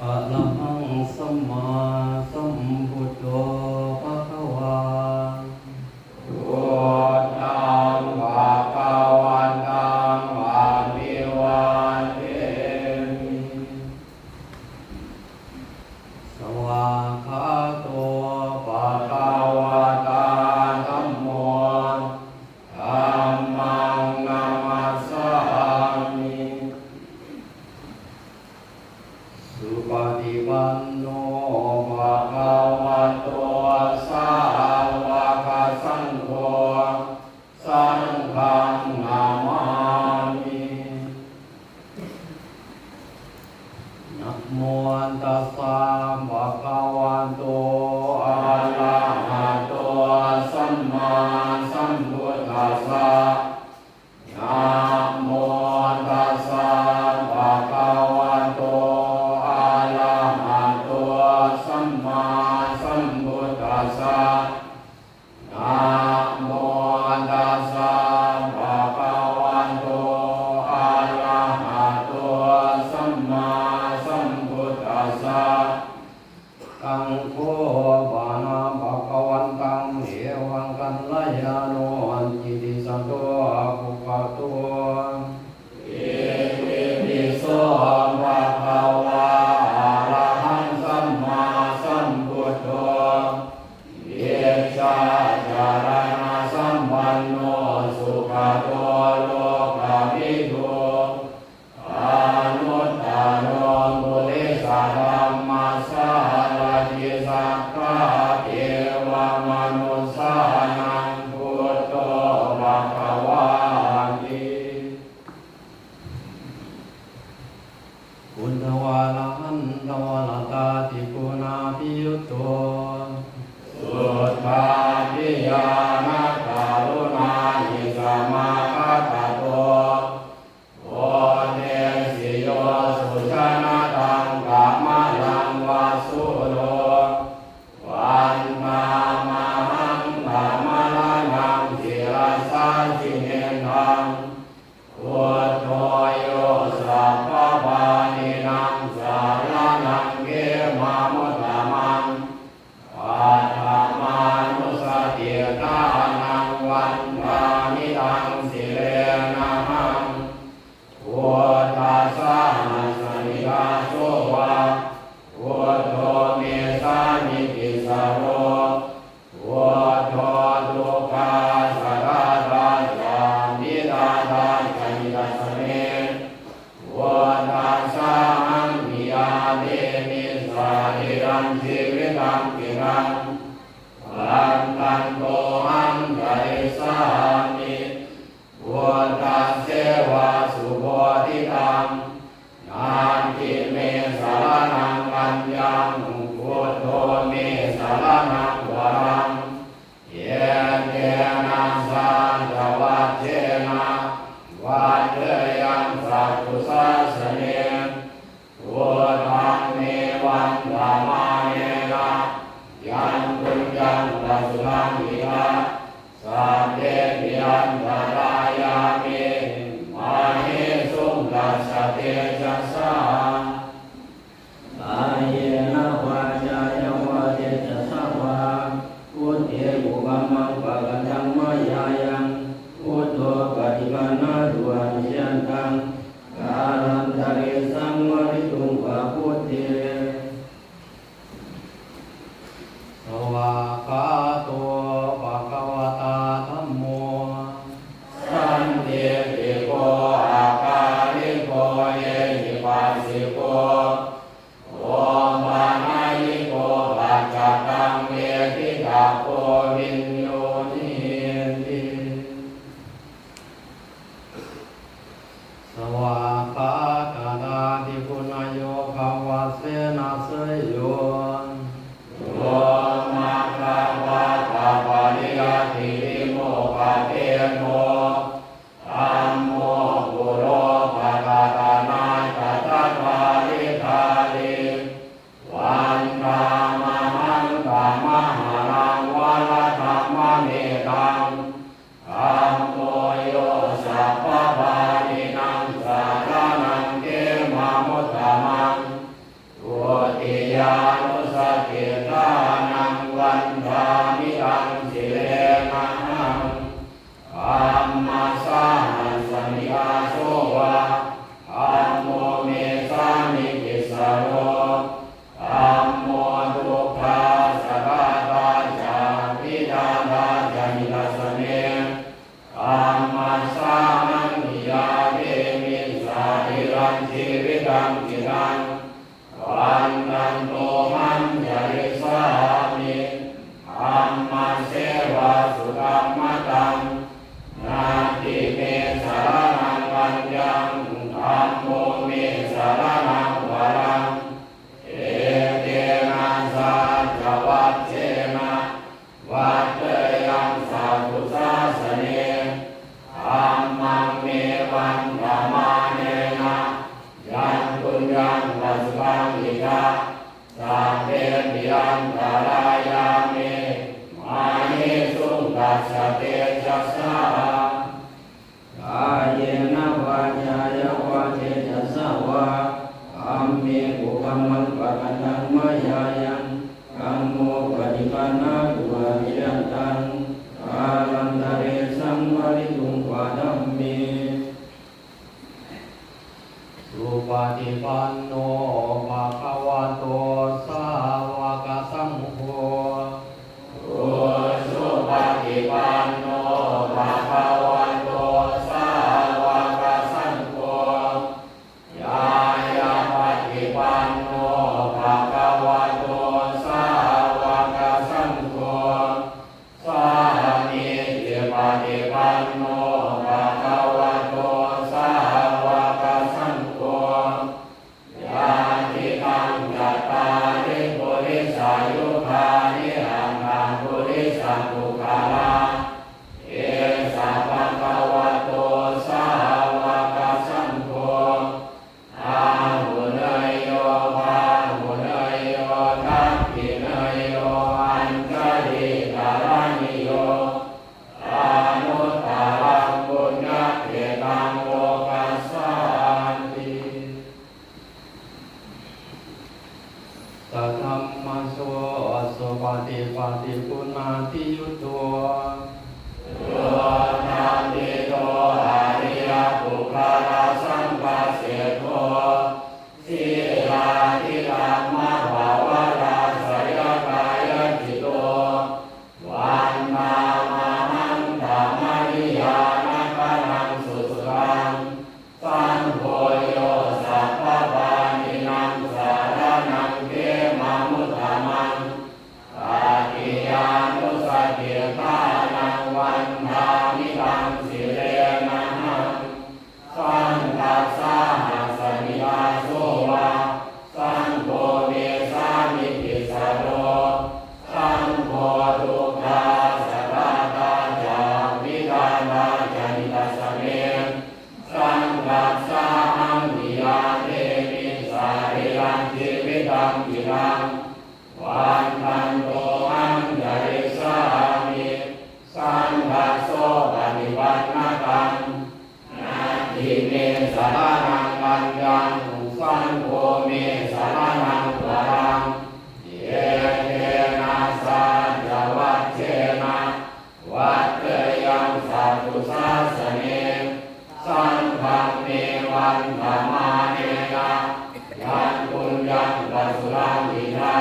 อะระหังสัมมาสัมพุทโธภะคะวาพุทธังภะคะวันตังอะภิวาเทมิสวากขาโตภะคะวะตาธัมโมธัมมังนามัสสามิสุปฏิปันโนภะคะวะโตสาวกสังโฆสังฆังนามามินะโมตัสสะภะคะวะโตอะระหะโตสัมมาสัมพุทธัสสะนะโมตัสสะภะคะวะโตอะระหะโตสัมมาสัมพุทธัสสะนะโมตัสสะภะคะวะโตอะระหะโตสัมมาสัมพุทธัสสะตังโฆวานาภะคะวันตังเอวังกัลยาโนอันจิติสันโตอะภุคโตอิติปิโสภะคะวะอะระหังสัมมาสัมพุทโธเยชะจารณะสัมปันโนสุขโตโลกวิทูอนุตตโรปุริสธัมมัสสารติสัพพะเทวมนุสสานังพุทโธภะคะวาติคุณทวาลหันทวาลตาติปุนาภิยุตโตสุทธาภิญาณกรุณาหิสมาคัตโตโอเทสิโยสุชนะตังกามลังวาสุโลวันนามหังธรรมลานังศิรสาสิเนทังพุทโธโยสัพพะปานินังสารนังเกมามุตตมังปัฏฐามานุสติทานังวันทานิทังสิเลนะหังพุทธัสสะสนิกาโสวะพุทโธเมสามิติสโรพุทโธทุกขาสัทธาจามิตาทาจันิตัสสเมพุทธัสสะหังมิยาเตมิสาริรังชีวิตังกิรังปันตันโตหังไตสามิพุทธัสเสวะสุโพธิตังนาทิเมสารนังปัญญังพุทโธเมสารนังวรังเยเตนะสัจจวัชเชนะวัดเทยังสัพพุสัสสเนพุทธังเมวันธรรมาเนนะยันตุยังตัสสังวิหะสัพเพปิยันตรายามิมาหิสุงตัสสะเตจัสสะกายเยนะวาจายาวะเตจัสสะวะพุทเทอุปมังปะกันธัมมายายังพุทโธปฏิปันนะตุอนิจจันตังกาลันตะเรสังวริตุงวะพุทเทสวากขาโตภะคะวะตาธัมโมสันติติโกอาคาลิโกเยหิปัสสิโกโอมานายิโกปัจจตังเวทิตาโกวินโยนิติสวากขาตาตาติปุณโยภาวะเสนาเสยโยโยมาคาวะตาปะริยติริโมปะเทโนธัมโมกุโรภะกะตานาตถาภาริต กังวันตันโตมันยาริสามิธัมมัสเสวะสุธัมมตังนาทิเมสารนังปัญญังธัมโมเมสารนังวรังเอเตนะสัจวัตเชนะวัตเตยังสัพพุสาสเนธัมมังเมวันธรรมาเนนะยันตุญังปัสสังอิกะสัพเพปิยันตรายามิมานิสุตัสสะเตจัสสะกายนะวาจายะวะเทจัสสะวะธัมเมกุกัมมังปะกันตังมายายังกัมโมปฏิปันนะตุอะนิยันตังกาลันตะเรสังวริตุงวะธัมเมสุปฏิปันโนภะคะวะโตสาวกสังโฆสุปฏิปันโนภะคะวะโตสาวกสังโฆยายาปฏิปันโนภะคะวะโตสาวกสังโฆสามีจิปฏิปันโนภะคะวะโตสาวกสังโฆญาติกังยัตตาริปุริสายุคานิรังกังปุริสังทุกขาลาเอสะภะคะวะโตสาวกสังโฆอาหุเนยโยภาหุเนยโยทักขิเนยโยอัญชลิกาลนิโยอานุตตรังปุญญเขตังโลกัสสันติสัทธัมมัสโสสุปฏิปันติปุณณาภิยุตโตสุนันติโตอริยปุคคลสัมปัสสิโตสีลาธิธัมมะภาวราสยกายจิตโตวันนามหังธรรมนิยานะปะนังสุสังสัมโพโยสัพพปานินังสารนังเกมามุตตมังตาติยานุสติตานังวันทามิตังสิเลนะหังสังกัสสะหัสมิลาโสวะสังโฆเมสามิปิสโรสังโฆทุกขาสัตตาจาวิกาลาจานิตัสสะเมสังกัสสะหังวิยาเทมิสาริยันติวิตังวิรังวันทันโตหังยาริสามิสังฆัสโสปฏิปันนะตังนาทิเมสารนังปัญญังสังโฆเมสารนังวรังเยเทนะสัจวัตเชนะวัตเตยังสัพพุสาสเนสังฆังเมวันธรรมาเนนะยันตุญังปัสสุรังอินะ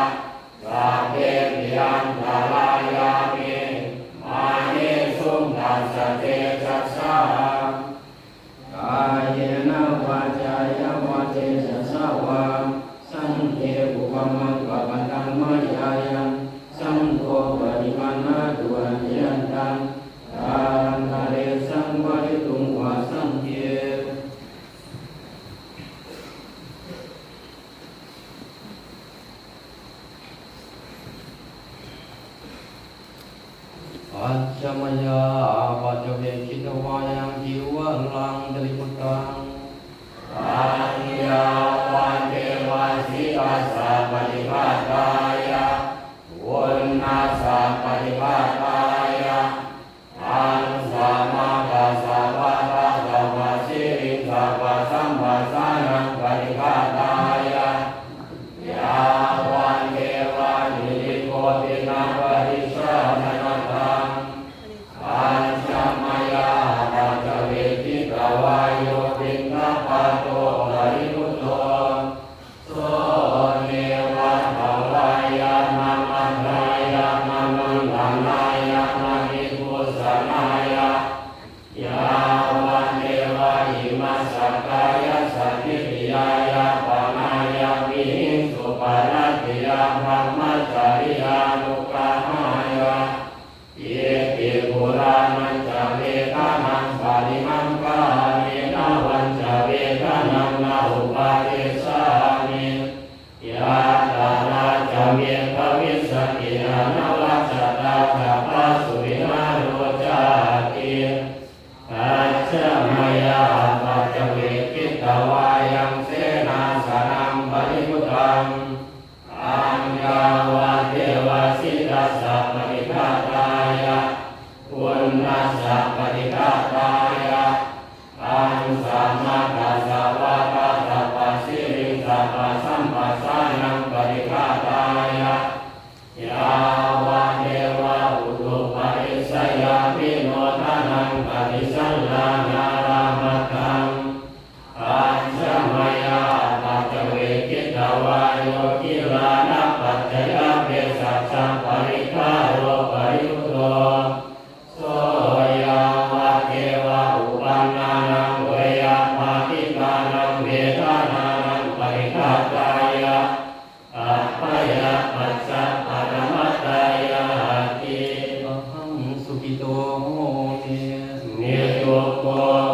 สัพเพปิยันตรายามิมานิสุตัสสะเตจัสสะกายนะวาจายะวะเทจัสสะวะสังเฆปุกัมมังปะกันตังมายายังสังโฆปฏิปันนะตุอะนิยันตังกาลันตะเรสังวริตุงวะสังเฆปัจจมยาปัจจเวคิตวายังจิวะลังดลิพุตตังปัญญาวันเทวาสิตัสสะปฏิภาคายะวุนนัสสะปฏิภาคายะอันสัมมาปัสสะวะตะสัมมาสิริสัพพะสัมมาสานังปฏิภาคายะยาวันเทวานิริโกตินาปริชาธนาตังปัญจมยาปัจจเวทิตวายโยปินนปะโตหริมุตโต พุทธังอัญญาวะเทวสิตัสสะปฏิฆาตายะปุณณัสสะปฏิฆาตายะอันสัมมากัสสะวะกัสสะปัสสิริสัพพะสัมปัสสานังปฏิฆาตายะยาวะเทวะอุตุปะริสยามิโนทานังปฏิสัลลานา ตังปัญจมยาปัจเวกิตวายโยกิลานะปัจจยเปสัจจปริฆาโรปริยุโตโสยาวะเทวะอุปันนานังเวยาภาติกานังเวทานานังปริฆาตายะอัปปยาปัจจะปรมัตตายะติอหังสุขิโตโหติเนโยโก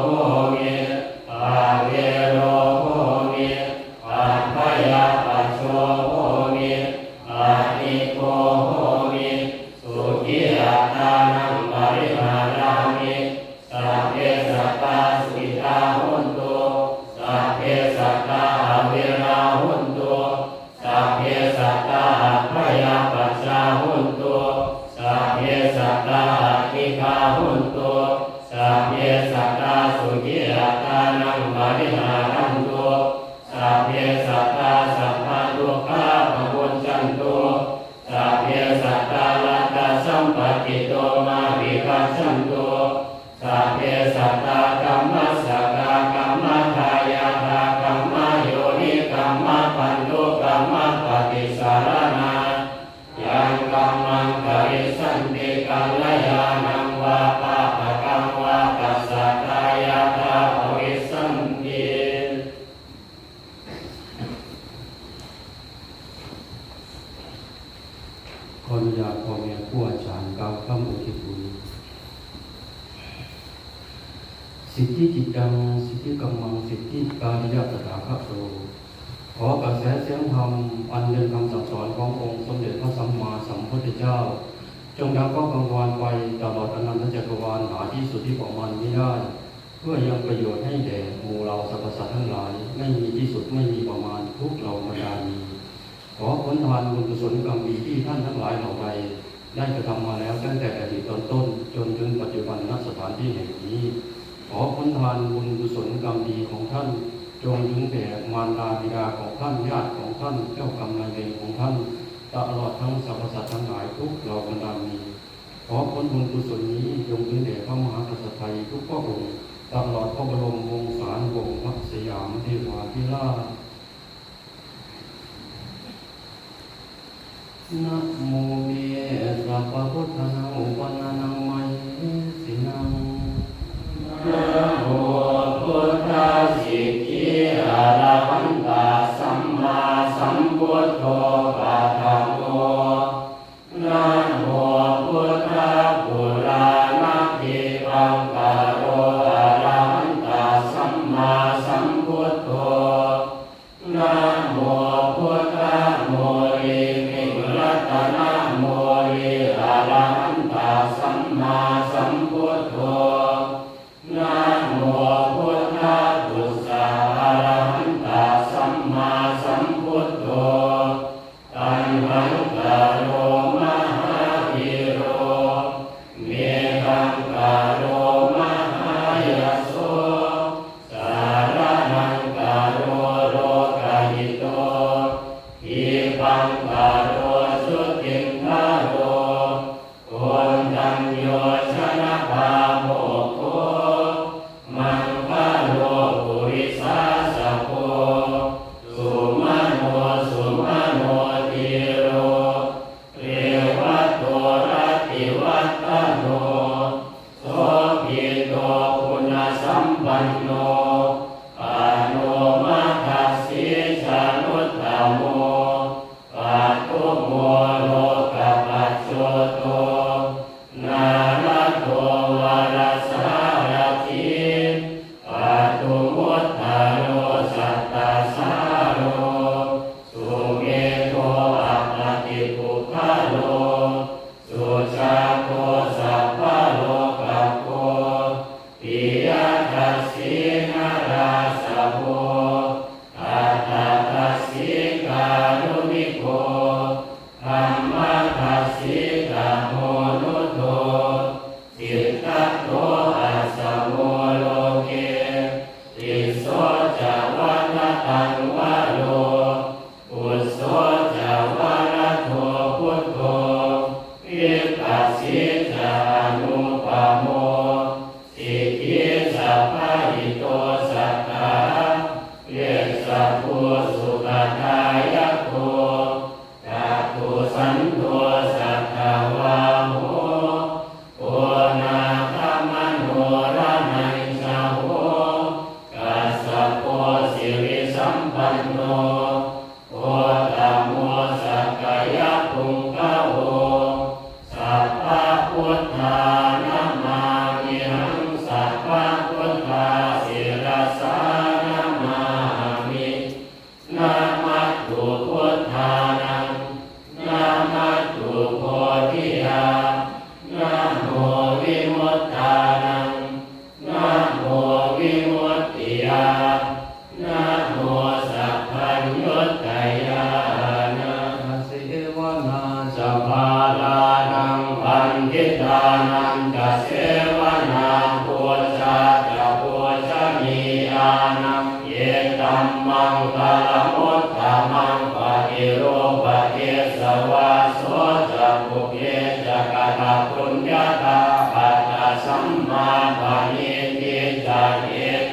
โหมิอาเวโรโหมิอัปปยาปัจโชโหมิอานิโกโหมิสุขิอัตตานังปริหารามิสัพเพสัตตาสุขิตาหุนตุสัพเพสัตตาอเวราหุนตุสัพเพสัตตาอัปปยาปัจจาหุนตุสัพเพสัตตาอนิฆาหุนตุสัพเพสัตตาสุขิอัตตานังปริหารันตุสัพเพสัตตาสัพพะทุกขาภวุญจันตุสัพเพสัตตาลัตตสัมปติโตมาวิคัจฉันตุสัพเพสัตตากัมมัสสะกากัมมัฏฐายาทากัมมะโยนิกัมมะปันตุกัมมะปฏิสารนายังกัมมังกริสันติกัลยาณังวาปะปะกังวาตัสสะกายาทาภวิสันติขออนุญาตพ่อแม่ครูอาจารย์กล่าวคำอุทิศบุญสิทธิจิตตังสิทธิกัมมังสิทธิกาลิยะตถาคตโตขอกระแสเสียงธรรมอันเป็นคำสั่งสอนขององค์สมเด็จพระสัมมาสัมพุทธเจ้าจงดังก้องกังวานไปตลอดอนันตจักรวาลหาที่สุดที่ของมันไม่ได้เพื่อยังประโยชน์ให้แด่หมู่เราสรรพสัตว์ทั้งหลายไม่มีที่สุดไม่มีประมาณทุกเราบรรดามีขอผลทานบุญกุศลกรรมดีที่ท่านทั้งหลายเหล่าใดได้กระทำมาแล้วตั้งแต่อดีตตอนต้นจนถึงปัจจุบันณสถานที่แห่งนี้ขอผลทานบุญกุศลกรรมดีของท่านจงถึงแด่มารดาบิดาของท่านญาติของท่านเจ้ากรรมนายเวรของท่านตลอดทั้งสรรพสัตว์ทั้งหลายทุกเราบรรดามีขอผลบุญกุศลนี้จงถึงแด่พระมหากษัตริย์ไทยทุกพระองค์ตลอดพระบรมวงศานุวงศ์พระสยามเทวาธิราชนะโมเมสัพพพุทธนาอุปนานังไมสินังนะโมพุทธสิทธิอรหันตสัมมาสัมพุทโธปะทะโมนะโมพุทธปุรานะภิปังกโรอรหันตสัมมาสัมพุทโธนะโมพุทธโมริมิรัตนะโมริอรหันตสัมมาสัมพุทโธนะโมพุทธบุษสาอรหันตสัมมาสัมพุทโธตัณหังกโรมหาวิโรเมตังกโรมหายโสสารนังกโรโรกหิโตอิปังกโรสุติงคโรโอนตัญโยชนะภาโภโคมังคโลปุริสาสะโพสุมาโนสุมาโนติโรเรวัตโตรัตติวัตตโนโสภิโตคุณสัมปันโนปาโนมัคคัสสิชานุตตโมปัตตุโมโลกปัจโชโตนารัตโตวรสารถิปัตตุมุตตโนสัตตสาโรสุเมโทอัปปติปุคโลสุชาโตสัพพะโลกัปโปปิยทัสสินาราสะโพอัตตาทัสสิก กาลุนิโกธัมมัสสสิกาโมนุโตจิตตโตอัสสโมโลเกติโสจาวัฏตังวะโลปุสโสจาวะระโทพุทโธวิปัสสิจานุปโมสิทธิสัพพะหิโตสัทธาเวสสัพพุสุขทายะโกจักขุสันโฆสัทธาวาโหโอนาคมโนรานัยสาโหกัสสะโพสิริสัมปันโนโอตัมโมสักกายปุงคโหสัพพะพุทธานามามิหังสัพพะพุทธาสิรสานามามินะมัตถุพุทธานังนะมัตถุโพธิยานะโมวิมุตตานังนะโมวิมุตติยานะโมสัพพัญญุตตยานะสิวนาสัพพาลานังปันทิตานังจะเสวนาปุจจาจะปุจจมียานังเยตัมมังคลมุตตมังปฏิโรปฏิสวาโสจะปุเพจะกตปุญญาตาปัตตสัมมาปณิทิจะเย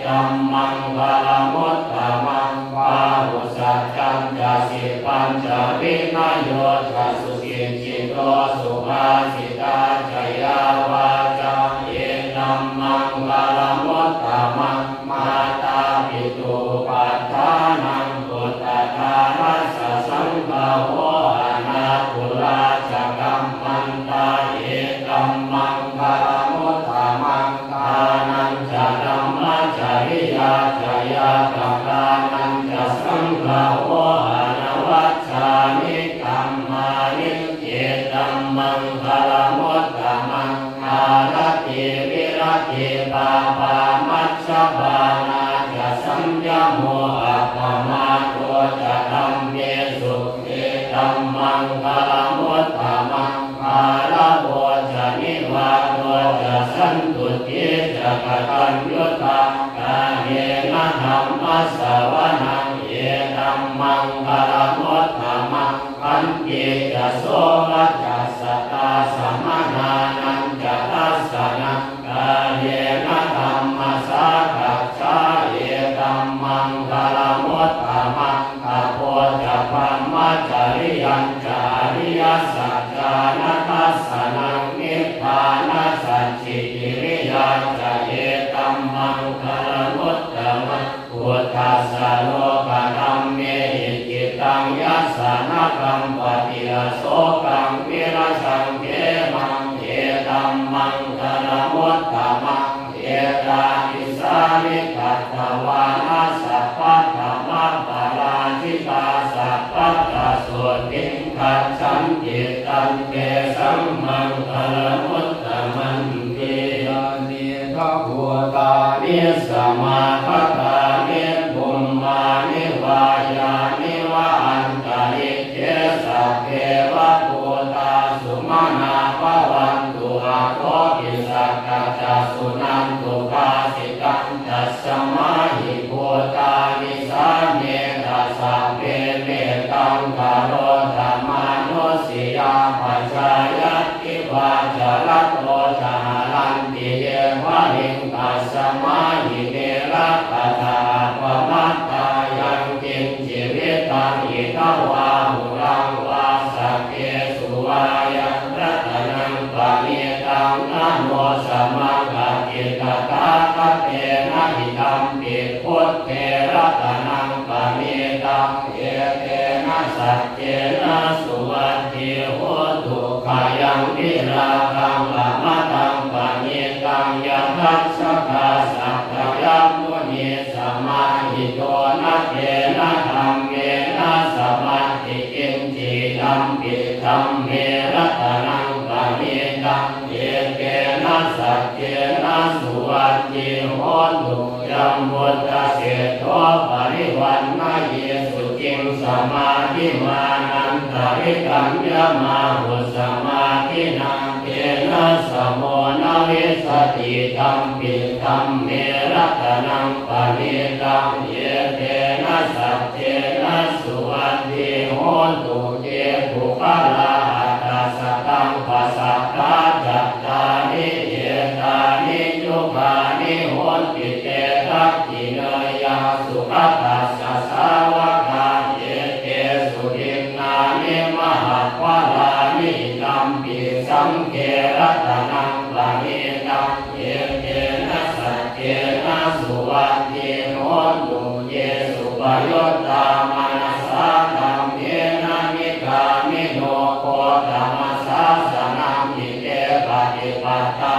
ตัมมังคลมุตตมังปาหุสัจจังจะสิปัญจวินโยจะสุขิจิตโตสุภาสิตาจยาวาจาเยตัมมังคลมุตตมังมาตาปิตุปัฏฐานังปุตตะทานัสสะสังฆาโหอนาคุลาจะกัมมันตาเยตัมมังคลมุตตมังทานังจะธัมมัจจริยาจยากัมมานังจะสังฆาโหอนวัชฌามิกัมมานิเจตัมมังคลมุตตมังอาระติวิระติปาปามัชฌปานาจะสัมยโมอัปปมาโตจะธัมเมสุเอตัมมังคลมุตตมังอาระโภจะนิวาโตจะสันตุติจะกตัญญูตากาเยนะธัมมัสสวนังเยตัมมังคลมุตตมังขันติจะโสมัจจสัตตาสัมมานานังจะทัสสะนังกาเยนะธัมมัสสะกัจฉาเยตัมมังคลมุตตมังอะโพจะพัมมัจจริยัญจาริยสัจจานัสสะนังนิพพานัสสัจจิกิริยาจะเยตัมมังคลมุตตมังพุทธัสสะโลกธัมเมหิจิตังยัสสะนะกัมปติยโสกังวิรัชังเขมังเอตัมมังคลมุตตมังเอตานิสามิกัตถวานาสัพพะธรรมะปาราชิตาสัพพะตาสุติขัจฉันติตันเตสัมมังคลมุตตมันเตยานิทัพพุตานิสมาคตานิบุมมานิวายานิวะอันตริเทสัพเพวะโพตาสุมานาภวันตุอาโคปิสักกะจะสุนันตุภาสิตังจัสสมาหิโพตานิสาเมตัสสะเพเมตังกโรธรรมานุสิยาปัจจายติวาจรัตโตจารันติเยวะลิงตัสสมาหิเนรัตตาปมัตตายังกินจิวิตังอิทวาหุรังวาสักเกสุวายังรัตนังปะเมตังนะโมสัมมากัปปิตตาคะเตนะหิตัมปิพุทเทรัตนังปะเมตังเอเตนะสัจเจนะสุวัตถิโหตุขายังนิราคังละมะตังปะเมตังยะทัสสะกาสัพพยัมมุนีสัมมาหิโตนะเตนะธัมเมนะสัมมาทิกินจิตัมปิธัมเมรัตนังปะเมตังเอเกนะสัจเจนะสุวัตถิโหตุยัมมุตตะเสโทปริวันนะเยสุจิง สมาธิมานันตริกัมยมาหุสมาธินังเทนะสมโมนาวิสติธัมปิธัมเมรัตนังปณิตังเยเทนะสัจเจนะสุวัตถิโหตุเยภูปะลาหัตถสตังปัสสัทธาจัตตานิเยตานิจุปานิโหติเตทักขิเนยาสุขตัสสะสาวกาเยเตสุทินนานิมหัตถวลานิตัมปิสังเกรัตนังปณิตังเยเตนะสัจเจนะสุวัตถิโหตุเยสุปโยตามนัสสะธัมเมนะมิกามิโนโคตมัสสะสนังอิเตปฏิปัตตา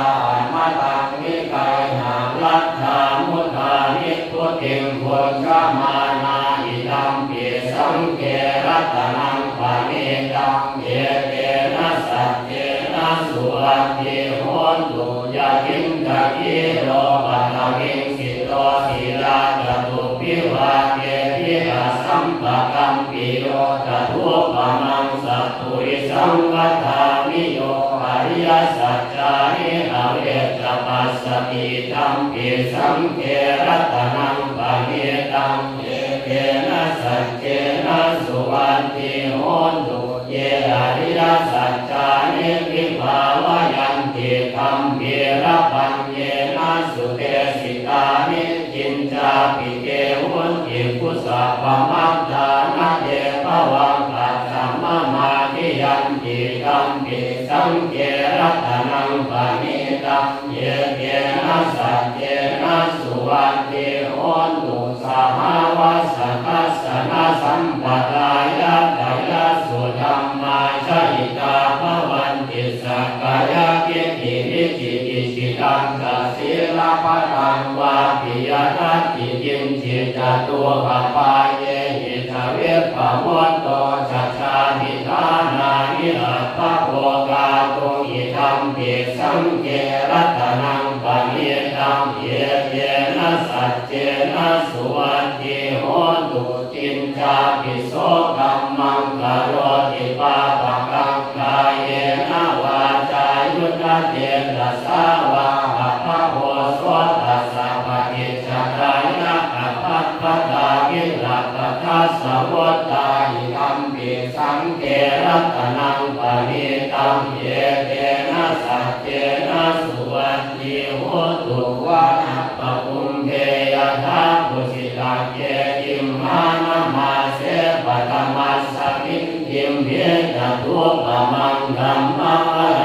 มะตังมิกายหาลัทธามุทานิพุทธิมพุทธมานาอิตัมปิสังเกรัตนังปณิตังเยเตนะสัจเจนะสุวัตถิโหตุยะกินทะกิโลปัตติงสิโตทิลาจตุปิวาเกทิอาสัมปะกัมปิโยจตุปะมังสัพพุริสังวัฏฐามิโยอริยสัจจานิอเวจปัสสติธัมปิสังเกรัตนังปณิตังเยเตนะสัจเจนะสุวัตถิโหตุเยอริยสัจจานิวิภาวยันติธัมปิระปัญเยนะสุเตสิตานิจินจาปิเกหุนติกุสะปะมัตตานะเดภวังปัจจมมาทิยันติธัมปิสังเกรัตนังปณิตังเยเตนะสัจเจนะสุวัตถิโหตุสหวัสสคัสสนะสัมปทายะตายะสุธัมมาชหิตาภวันติสักกายกิติวิจิกิจิตังกัสสิลปัตังวาปิยทัตติยิมจิตตัวภปาเยหิทะเวปะมตโตจัตตานิทานานิอัปปะโภกาตุอิธัมปิสังเกรัตนังปณิตังเยเตนะสัจเจนะสุวัตถิโหตุจินจาปิโสกัมมังกโรติปาปะกังกายเยนะวาจายุตเตนะสาวาหะภะโหโสตัสสะปะกิจจตายะอะภัตตตากิรัตทัสสะวัตตาหิธัมปิสังเกรัตนังปณิตังเยเตนะสัจเจนะสุวัตถิโหตุวะนะปะปุมเพยทาปุสิตาเกยิมมานะมาเสปะตมัสสมิงยิมเภตทุปะมังธัมมะ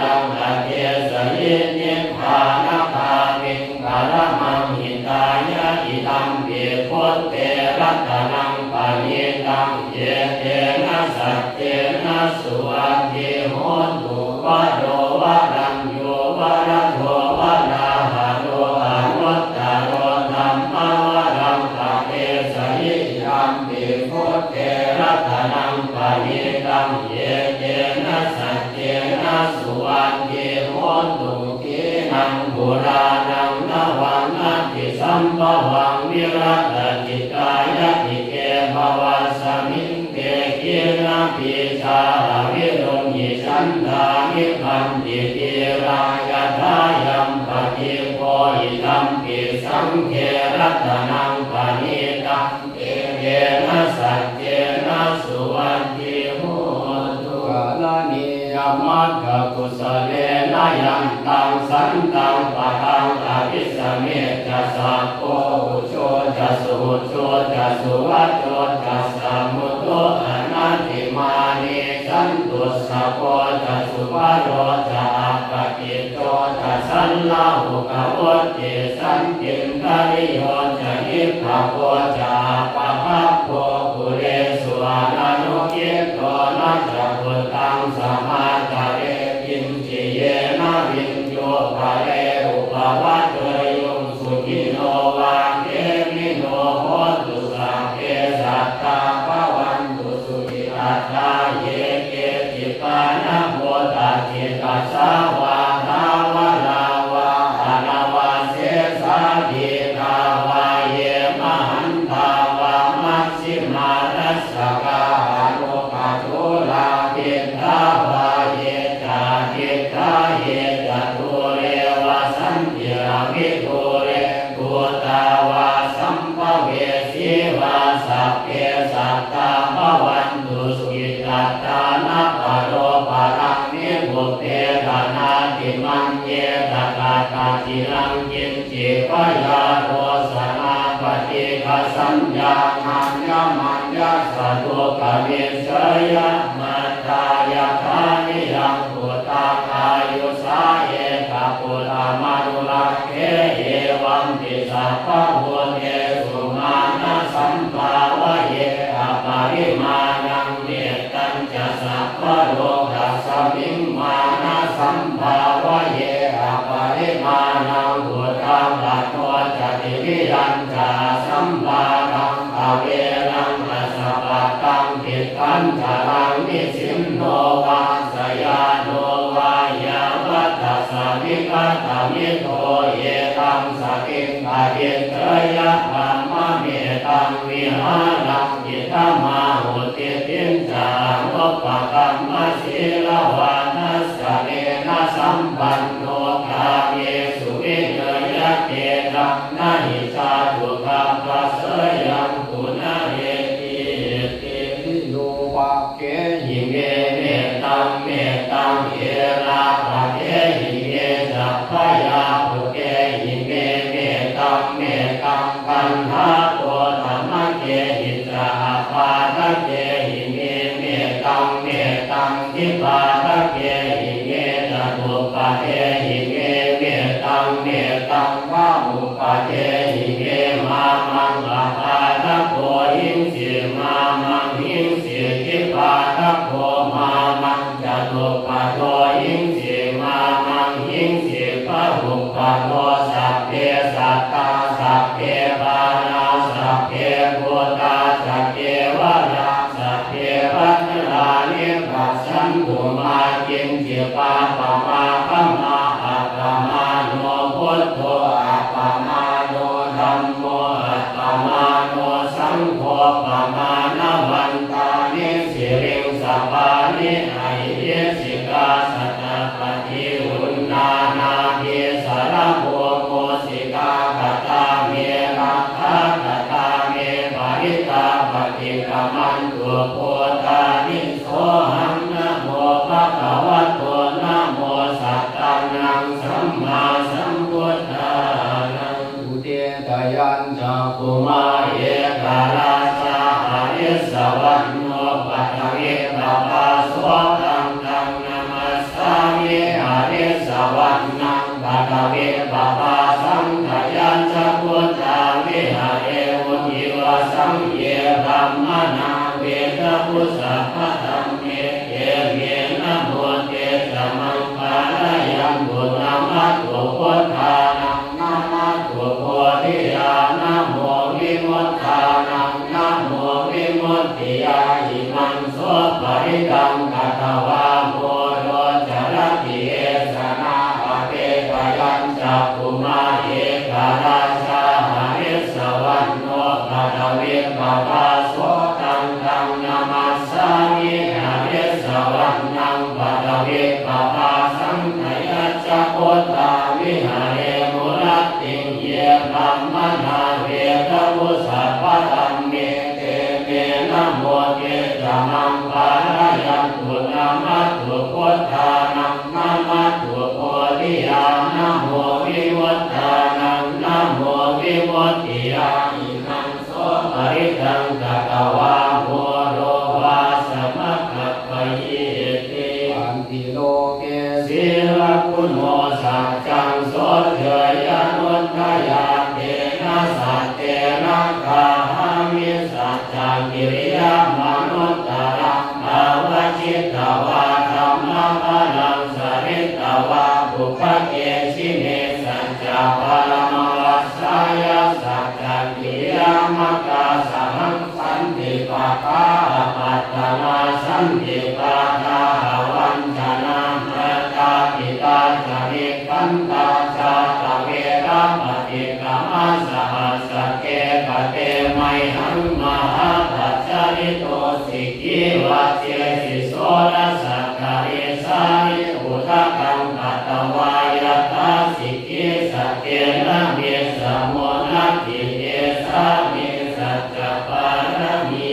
รังอะเทสยินิพพานะภาวิงกะระมังหิตายะอิธัมปิพุทเตรัตนังปณิตังเยเตนะสัจเจนะสุวัตถิโหตุวะโรวะรัญโยวะระโทวะราหะโรอนุตตโรธัมมวรังอะเทสยิธัมปิพุทเตรัตนังปณิตังเยเตนะสัจเจนะสุวัตถิโหตุกินังบุรานังนวังนัตติสัมภวังวิรัตจิตายะติเกภวัสสมิงเตกินะปิชาวิรุณหิฉันทามิพันติติรายะทายัมปฏิโพหิธัมปิสังเขรัตนังปณิตังเอเกนะสัจเจนะสุวัตถิโหตุกาลนิยมัคคะกุสเลนะยันตังสันตังปะทังอภิสเมจะสัพโพอุโชจะสุโชจะสุวัตโตจะสัมมุตโตอนันติมานิสันตุสะโพจะสุภโรจะอัปปกิจโตจะสันลาหุกะวัตติสันติมทะริโยจะหิภะโพจะอัปปะภะโพปุเรสุอานานุกิโตนะจะพุทธังสมาทะเรกินจิเยนะวินโยภะเรอุปวัตเตยุงสุขิโนวาเกมิโนโหตุสัพเพสัตตาภวันตุสุขิตัตตาเยเกติปานะโมตัสสิตัสสะวะทาวะลาวะอนาวะเสสะทิทาวะเยมหันทาวะมัชฌิมารัสสะกา มิเสยมัตตายาคานิยังพุทธาอายุสาเยกะพุทธามานุลักเขเอวัมปิสัพพะพุทเทสุมานะสัมภาวะเยอปาริมาณังเมตตัญจะสัพพะโลกัสสมิงมานะสัมภาวะเยอปาริมาณังพุทธังปัตโตจติวิยัญจาสัมภารังอเวรังอสัพพตังปิตัญจารังนิสินโนวาสยาโนวายาวัตถสามิกตามิโตเยตังสกิงอาเยเตยะธรรมะเมตังวิหารังอิทามาหุติตินจางุปกรรมศีลวานัสสะเนนะสัมปันโนกาเยสุวิเนยะเตระนะหิจาตุกัมปัสสยังปุณเรติเตติโยปะเกหิเมเมตังเมตังเอราภะเกหิเมจัพพยาภุเกหิเมเมตังเมตังปัญหาโตธรรมเกหิจาปาทะเกหิเมเมตังเมตังทิปาทะเกหิเมจตุปะเกหิเมเมตังเมตังวะอุปะเกหิเมมามังอปาทะโกหิงสิมามังหิงสิทิปาทะโกมามังจตุปะโกหิงสิมามังหิงสิปะหุปะโกสัพเพสัตตาสัพเพปานาสัพเพพุทธาสัพเพวะราสัพเพปัตตานิปัสสันตุมากินจิปาปะมาปะมาอัปปะมาโนพุทโธอัปปะมาโนธัมโมอัปปะมาโนสังโฆปะมานะวันตานิสิริงสัพพานิไอเยสิกาสัตตปฏิอุณนานาเทสระโภโมสิกากตาเมรักขากตาเมปาริตาปฏิกามันตุโพธานิโสหังนะโมภะคะวะโตนะโมสัตตังนังสัมมาสัมพุทธานังอุเทตยัญจะกุมาเอกราชาหาริสวัณโนปัตติปะปะโสตังตังนามัสสามิหาริสวัณนังปัตติปะปะสังขยัญจะพุทธาวิหารเอวุทิวสังเยธัมมนาเวทพุสสะพะธัมเมเอเมนะโมเตสะมังปะระยังบุญนามัตถุพุทธานังนามัตถุโพธิญาณโมวิมุตตานังนะโมวิมุตติยาหิมังโสปริตังกัตถวาโมโรจรติเอสนาอเปกยัญจะกุมาเอกราชาหาริสวัณโนปัตติปะปะโสตังตังนามัสสามิหาริสวัณนังปัตติปะปะสังขยัญจะพุทธาวิหารเอมุรติเยธัมมนาเวทพุสสะพะธัมเมเตเมนะโมเตสะมังปะระยังบุญนามัตถุพุทธานังนามัตถุโพธิญาณโมวิมุตตานังนะโมวิมุตติยาหิมังโสปริตังกัตถวาโมโรวาสมัคคะปะยิติอันติโลเกศิลกุโนสัจจังโสเถยานุทยาเตนะสัจเตนะกาหามิสัจจังกิริยามนุตตรังภาวจิตตวาธัมมะพลังสริตตวาบุพเกสิเมสัจจปรมวัสสายสัจจกิริยามกาสหังสันติปะกาปัตตนาสันติปะกาวันชนะมะตาปิตาจาริกันตาชาตะเวระปฏิกามัสสหัสสะเกปะเตไมหังมหาปัจจาริโตสิกิวัจเจสิโสรัสสะการิสานิอุทะกังกัตตวายตาสิกิสัจเจนะเมสะโมนะติเอสามิสัจจปารมี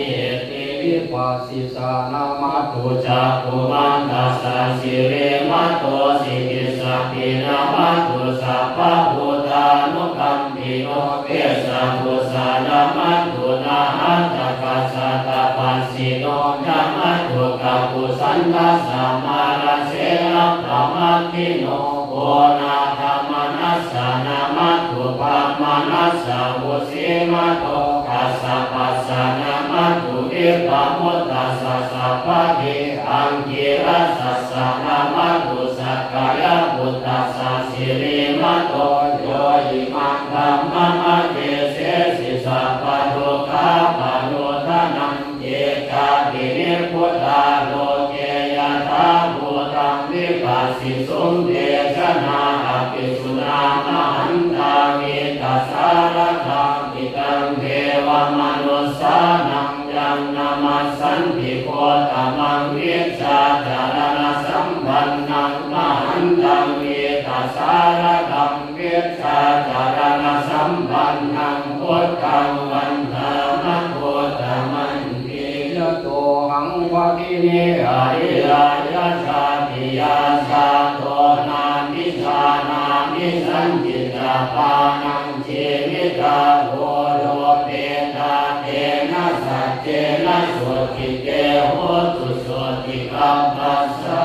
ติวิปัสสิสานามัตถุจักขุมันตัสสะสิเรมัตโตสิกิสัพพินามัตถุสัพพะพุทธานุคัมปิโนเปสะพุสสะนามัตถุ ตุนาหัตถกัสสะตะปัสสิโนธรรมทุกขกุสันทัสสะมาราเสนะปะมัตติโนโกนาธรรมนัสสะนามัตถุภะมนัสสะวุสิมะโตกัสสะปัสสะนามัตถุวิปะมุตตัสสะสัพพะทิอังกิรัสสะสะนามัตถุสักกายพุทธัสสะสิริมะโตโยอิมังธัมมังอเทเสสิสัพพะทุกขาปะโนทานังเยกาตินิพุทธาโลเกยถาภูตังวิปัสสิสุงเทชนาอภิสุนามหันตามิตัสสารทังอิตังเทวมนุสสานังยังนามัสสันติโคตมังวิชาจารณสัมปันนังมหันตังมิตัสสารทังวิชาจารณสัมปันนังพุทธังวันธามะโคตมันติยโตหังวะกินิอาริยายาชาติยาชาโตนามิชานามิสันติตาปานังชีวิตาโหโลเปตาเตนะสัจเจนะสุขิเตโหตุสุติกัมปัสสะ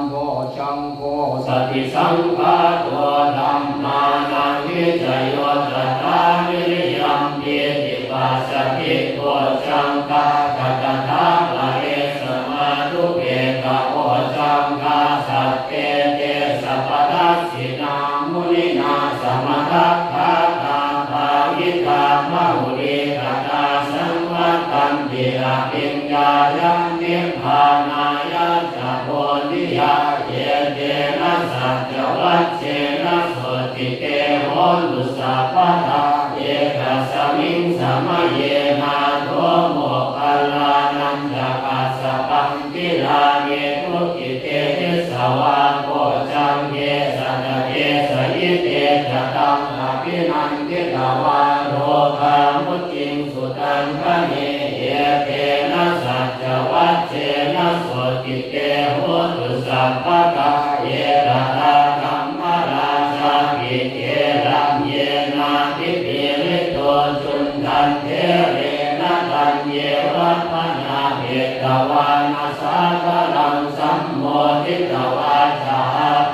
โมชังโฆสติสังฆาโตธัมมานังวิจโยตถาวิริยัมปิติปัสสะภิโกชังกากัตถาปะเรสมาธุเปกะโอชังกาสัพเพเตสัพพทัสสินามุนินาสมทัคคาตาภาวิตามะหุริกตาสังวัตตันติระปิญญายังนิพพานายะจะโพธิยาเยเตนะสัจวัชเชนะโสติเตโหตุสัพพทาเอกสมิงสมัยเยนาโทโมคัลลานันจะกัสสะปังกิลาเยทุกิเตทิสวาโกจังเยสัตเตสยิเตจะตังอภินันทิตวาโรคามุจิงสุตังคะเนเยเตนะสัจวัชเชนะโสติเตโหตุสัพพกาเยระตาธัมมราชาภิเทรังเยนาทิปิริโตจุนทันเทเรนะตันเยวัพนาเหตวานาสาคลังสัมโมทิตวาจา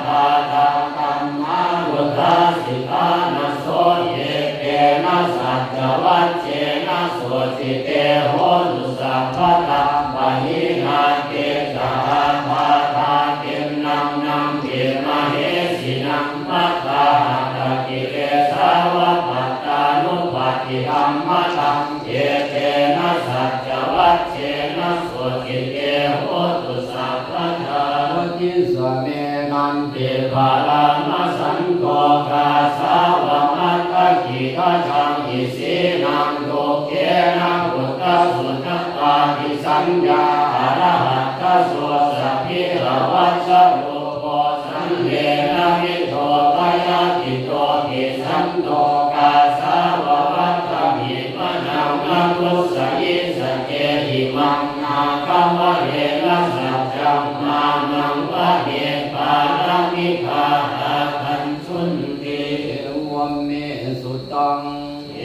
ภาทาธัมมาวุฒาสิทานะโสเยเตนะสัจวัชเชนะโสติเตโหตุสัพพทาปะหินาเตจาภาทาเกนังนังเทมเหสินังมัตตาตะกิเลสาวะปัตตานุปัฏฐิธัมมะตังเยเตนะสัจวัชเชนะโสติเตโหตุสัพพทาวจิสเมนันติภาลังมสันโตกาสาวะมัตตะกิทาชังอิสินังโลเกนะพุทธสุตตาภิสัญญาอรหัตถะโสสัพพิรวัชชะโลโกสันเลนะมิโตปยาติโตภิสันโตกาสาวะวัตถะมิมะนังนะพุสยิสเกหิมังนาคัมะเรนะสัจจังมานังวะเดปารามิภาคันสุนติเอวเมสุตังเอ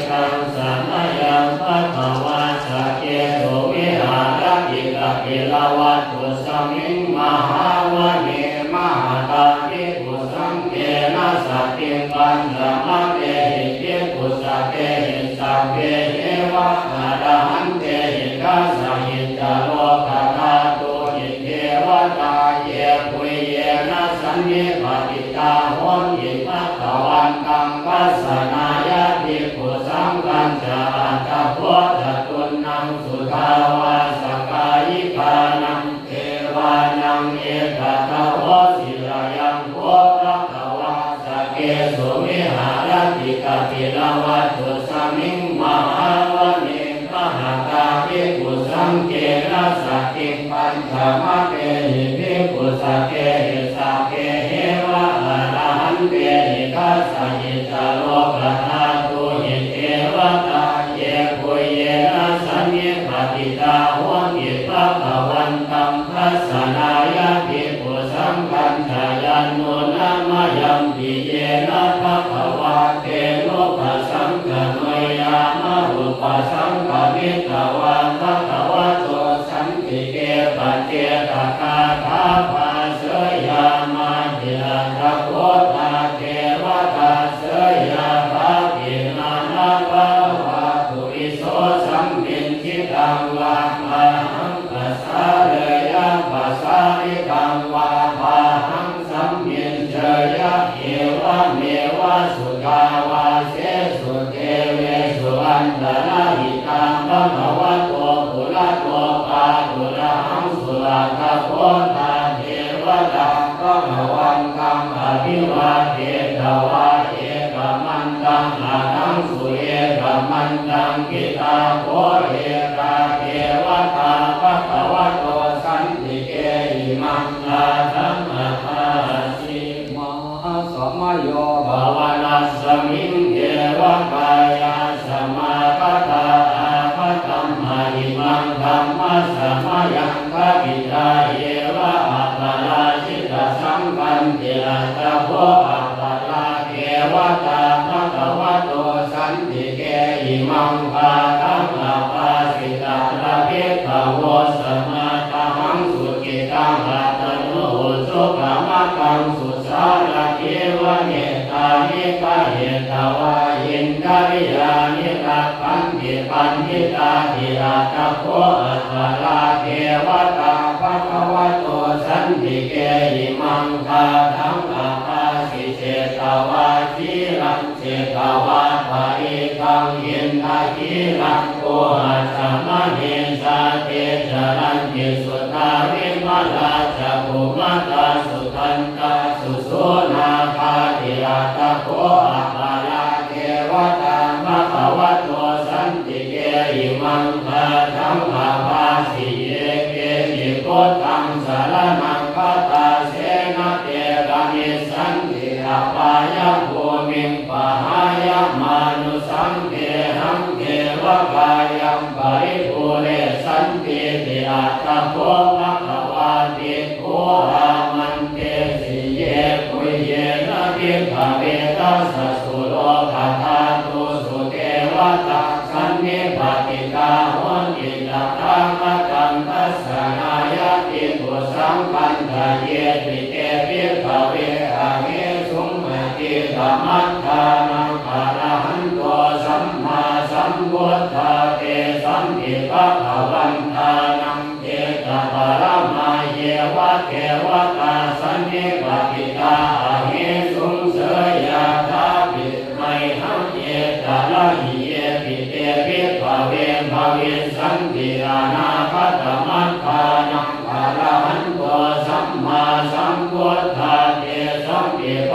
กังสัมมายังปัทวาสเกโตวิหารติกะปิลาวัตถุสมิงมหาวะเนมหาตาภิกขุสังเกนะสัตติปัญจมะเตหิภิกขุสัพเพหิสัพเพเยวะอะระหันเตหิคัสสะหิจโลกธาตุหิเทวตาเยปุยเยนะสันนิปติตาโหนหิมัคขวันตังคัสสนายะภิกขุสังฆัญจาตะโพธตุนังสุทาวาสกายิกานังเทวานังเอกตะโหสิรายังโพภควาสเกสุวิหารติกะปิลาวัตถุสมิงมหาวะเนมหาตาภิกขุสังเกนะสัตติปัญจมะเตหิภิกขุสัพเพหิสัพเพเยวะอะระหันเตหิคัสสะหิจโลกธาตุหิเทวตาเยปุยเยนะสันนิปติตาโหนหิปัคขวันตังคัสสนายะภิกขุสังฆัญจายันโนนะมะยัมปิเยนะภะคะวะเตโลกสังฆโนยามะอุปสสะ ตกาถาภาเสยามาเดียตะโคตาเทวตาเสยาภาปินานาภาวะตุอิโสสัมมินทิตังวามาหังปัสสะเรยะปัสสะริตังวาภาหังสัมมินเจยะเอวะเมวะสุกาวาเสสุเทเวสุอันตระหิตังภควโตปุระโตปาตุระหังสุราคาโคตาเทวตาภวันตังอภิวาเทตวาเอกมันตังอาทังสุเอกมันตังกิตาโคเอกาเทวตาภควโตสันติเกหิมังลาธัมมาภาสิมหาสมโยภาวนาสมิงเทวกายาสมาคตาอาคตัมมาหิมังธัมมัสสมยังคปิตาเยวะอัปปาราชิตสัมปันติอัตตะโพอัปปาราเทวตาภควโตสันติเกหิมังภาธัมมาภาสิตาระเพทโวสมาตหังสุกิตังอัตโนสุขมัตตังสุสารเทวเนตานิกาเหตวายินทริยานิรักขันติปันติตาธิราตโพอัปปาราเทวตาภควโตสันติเกหิมังคาธัมมาภาสิเชตวาชีรังเชตวาภาอิตังยินทาคีรังโกหัสสะมะเนสาเตจรันติสุตาวิมาลาจักขุมาตาสุทันตาสุโสนาคาติราตโพอัปปาราเทวตาภควโตสันติเกหิมังคาธัมมาภาสิเยเกหิโกตังสารนังคตาเสนะเตระนิสันติอาปายภูมิงปะหายมานุสังเกหังเทวกายังปริภูเรสันติติอัตตโพภควาติโพอามันเตสิเยปุยเยนะภิกขเวตัสสะสุโลภะทาตุสุเทวตาสันนิปติตาโหติตัตถังตังทัสสะนายติตุสัมปันทะเยติเตภิกขเวอะเมสุมมติธรรมัฏฐานังอะระหันโตสัมมาสัมพุทธาเตสันติภวันทานังเตตะปรมาเยวะเทวตาสันนิปติตาอะเมสุงเสยาทาปิไมหังเยตะละหิเยปิเตภิกขเวภวิสันติอานาคตมัฏฐานังอะระหันโตสัมมาสัมพุทธาเตสันติภ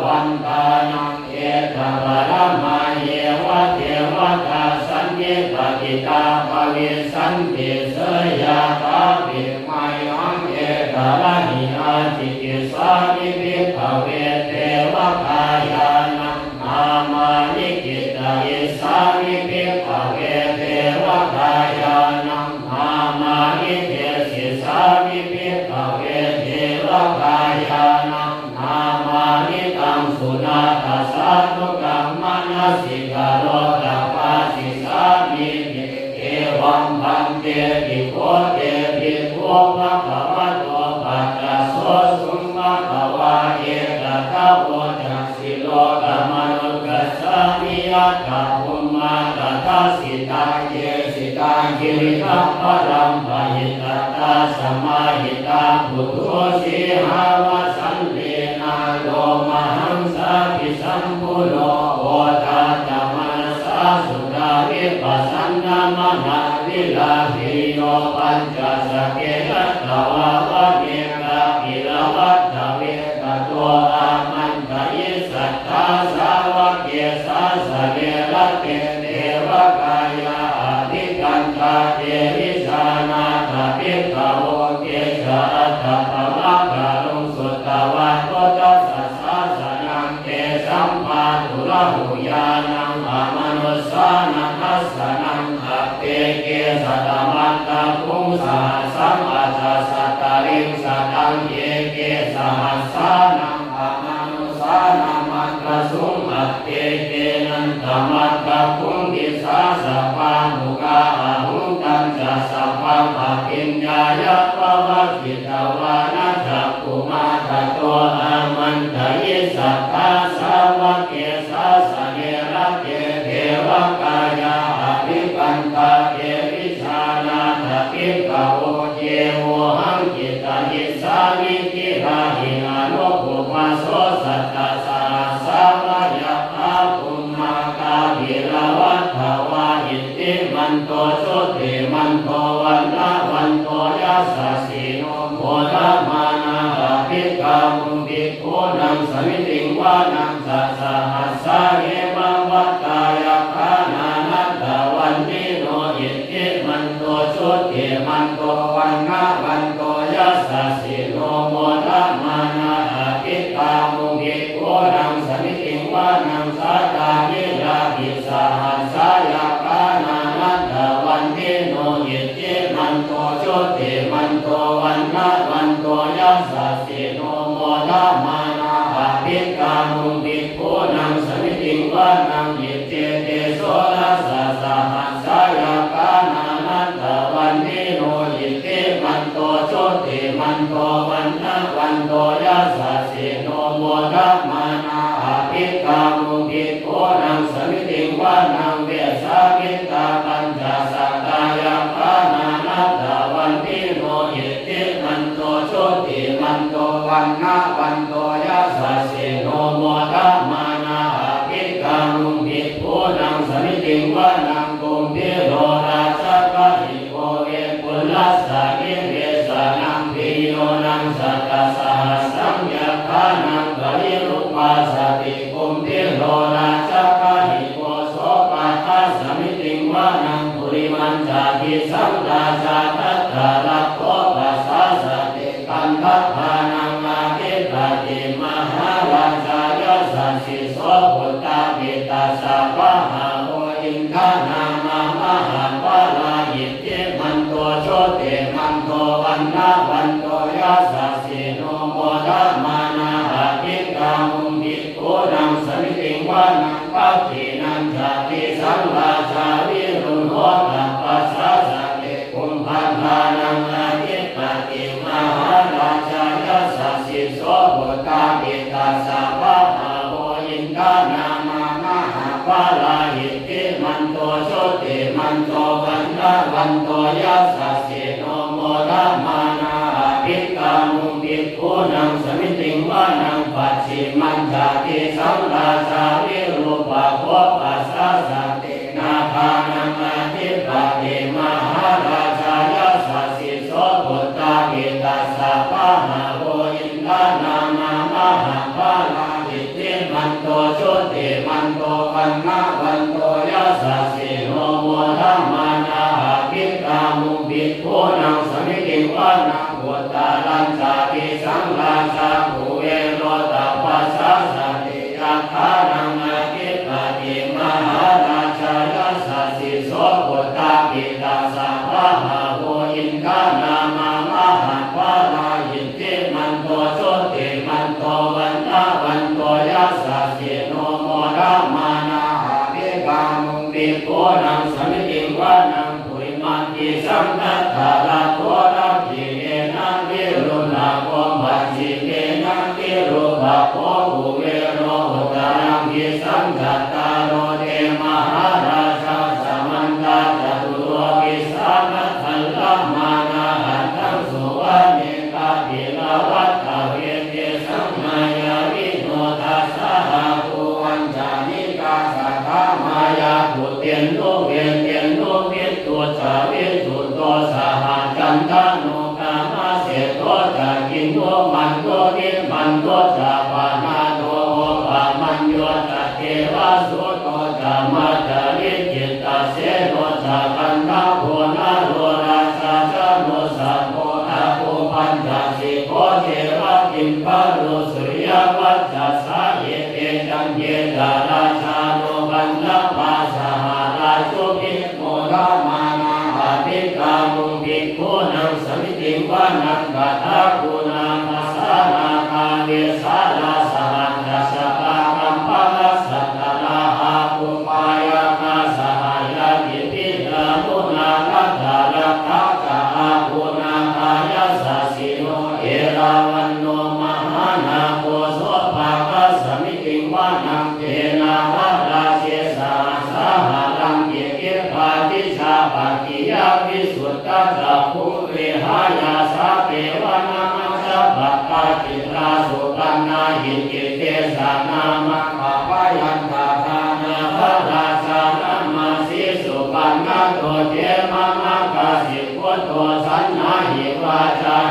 วันทานังเอตปรมาเยวะเทวตาสันนิปติตาภวิสันติเสยาตาปิไมหังเอตระหิอาติกิสามิภิกขเวเทวกายานังนามานิกิตายิสามิภิกขเวเทวกายานังนามานิเทศิสามิภิกขเวเทวกายานังนามานิตังสุนาทัสสะทุกัมมนัสสิกาโรตปาสิสามิเอวัมพันเตปิโคเตปิโคภควโตปัจจโสสุมภควาเอกตะโวจักสิโลกมนุกัสสามิยัตถะภูมาตถาสิตาเยสิตากิริตัพพรัมปหิตตาสมาหิตาพุทโธสิหาวสันเลนาโลมหังสาภิสัมพุโนโอทาตมนัสสาสุดาวิปัสสนามนาวิลาหิโยปัญจสเกตัตตวาวะเมกะกิลวัตตะเวกะโตอามันตยิสัทธาสาวะเกสาสะเนระเตเทวกายาอาทิกันตาเทวิสานาถาภิกขโวเกสะอัตถะภวะกะลุงสุตตวะโตตัสสะสาสนังเตสัมมาตุระหุญาณังอมนุสสานังทัสสะนังอัปเปเกสัตตมัตตะพุงสหัสสัมอัสสะสัตตาริงสัตตังเยเกสหัสสานังอมนุสสานังมัตตะสุงอัปเปเกนันตมัตตะพุงติสาสัพพามุกาอาหุตัญจะสัพพา ภปิญญายะปะวะกิตวานะจักขุมาตโตอามันตยิสัทธาสาวะเกสาสะเนระเกเทวกายาภิปันตาเกวิชานาทภิกขโวเยโวหังกิตยิสามิกิราหิอานุภูมาโสสัตตาสาสาวะยะภาภูมากาภิรวัฏภวาหิติมันโตสุติมันโตวันนะวันโตยัสสะสีโนโพธมานาภิกขามุภิกขุนังสมิติงวานังสัสสะหัสสะเอวังวัตตายะภานานัตตะวันนิโนอิติมันโตสุติมันโตวันนะวันโตยัสสะสีโนโมทมานาภิกขามุภิกขุนังสมิติงวานังสัตตานิยาภิสาหัสสะยะภานานัตตะวันนิโนอิติมันโตสุติมันโตวันนะวันโตยัสสะสีโนโมทมานาภิกขามุภิกขุนังสมิติงวานังอิติเตโสทัสสะสหัสสะยะภานานัตตะวันนิโนอิติมันโตสุติมันโตวันนะวันโตยัสสะสีโนโมทมานาภิกขามุภิกขุนังสมิติงวานังเวสามิตาปัญจสัตตายะภานานัตตะวันนิโนอิติมันโตสุติมันโตวันนะวันโตยัสสะสีโนโมทมานาภิกขามุภิกขุนังสมิติงวานังกุมพิโรราชกะหิโกเวปุลลัสสะกิเวสานังพิโยนังสัตตะสหัสสัมยะภานังปริรูปัสสติกุมพิโรราชกะหิโกโสปัฏฐัสสมิติงวานังปุริมันจาภิสัมราชาทัตตะรัพโพปัสสะสติปันทัพพานังอาภิปติมหาราชายสัสสิโสพุทธาปิตาสะวะหาโออินทานามามหาปาลายิติมันโตโชติมันโตวันนะวันโตยัสสะสีโนโมทมานาภิกขามุภิกขุนังสมิติงวานังปัจฉินันจาติสังราชาวิรุณโหตัปปัสสะสติกุมพันธานังอาทิปติมหาราชายสัสสิโสพุทธาปิตาสะวะหาโออินทานามามหาปาลาหิติมันโตโชติมันโตวันนะวันโตยัสสะสีโนโมทมานาภิกขามุภิกขุนังสมิติงวานังปัจฉิมันจาติสังราชาวิรูปโภปัสสะสตินาภานังอาทิปติมหาราชายสัสสิโสพุทธาปิตาสะวะหาโออินทานามามหาปาลาหิติมันโตโชติมันโตวันนะวันโตยัสสะสีโนโมทมานาภิกขามุภิกขุนังสมิติงวานังพุทธาลัญจาภิสังราชาภูเวโรตัปปัสสะสติยัคขานังอาทิปติมหาราชายสัสสิโสพุทธาปิตาสะวะหาโออินทานามามหาปาลาหิติมันโตโชติมันโตวันนะวันโตยัสสะสีโนโมทมานาภิกขามุภิกขุนังสมิติงวานังปุริมันติสัมทัตตะรัพโพรัพพิเนนะวิรุณโภมัจฉิเนนะวิรูปโภภูเวโรหุตรังพิสัมทัตตาโรเทมหาราชาสมันตาจตุโรวิสานัทัลลมานาหันทังสุวรรณกาภิลาวัตถเวเทสัมมายาวิโนทัสสะหาภูวัญจานิกาสัทธามายาภูเตียนโนเวียนเตียนโนวิตุสาวิตุโตสหจันทานุกามาเสโตจากินโนมันโตนิมันโตจาปานาโตปามันโยตเทวะสุโตจามาจาริจิตตเสโนจากันทาโพนาโลราชาจาโนสัพโพอาโพปัญจสิโพเทวะกิมพาโลสุริยวัจจะสาเยเตจันเยจาราชาโนบันละภาสหาราชุภิโมทมานาภิกขามุภิกขุนังสมิติงวานังกัตถะกุณาภัสสะนาคาเวสาลาสหันตสปาคัมภะสัตตะลาหาภูปายาคาสหายาติปิลามุนาคัตถาลักขะ